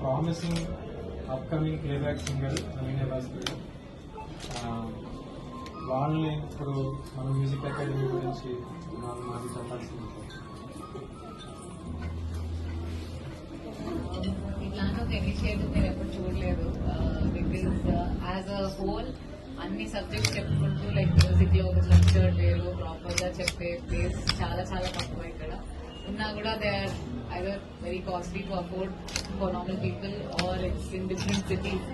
Promising upcoming playback singer నవీన భాస్కర్. వాళ్ళని ఇప్పుడు మన మ్యూజిక్ అకాడమీ గురించి మాకు చెప్పాల్సింది. ఇట్లాంటి ఒక ఇనిషియేటివ్ నేను ఎప్పుడు చూడలేదు. బికాస్ యాజ్ అ హోల్ అన్ని సబ్జెక్ట్స్ చెప్పుకుంటూ లైక్ మ్యూజిక్ లో ఒక స్ట్రక్చర్డ్ వేలో ప్రాపర్ గా చెప్పే ప్లేస్ చాలా చాలా తక్కువ ఇక్కడ ఉన్నా కూడా they are either very costly to afford for normal people or it's in different cities.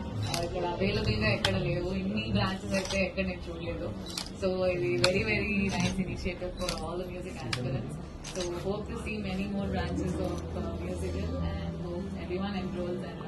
ఇక్కడ అవైలబుల్ గా ఎక్కడ లేవు. ఇన్ని బ్రాంచెస్ అయితే ఎక్కడ నేను చూడలేదు. సో ఇది very very nice initiative for all the music aspirants. So hope to see many more branches of musical and hope everyone enrolls and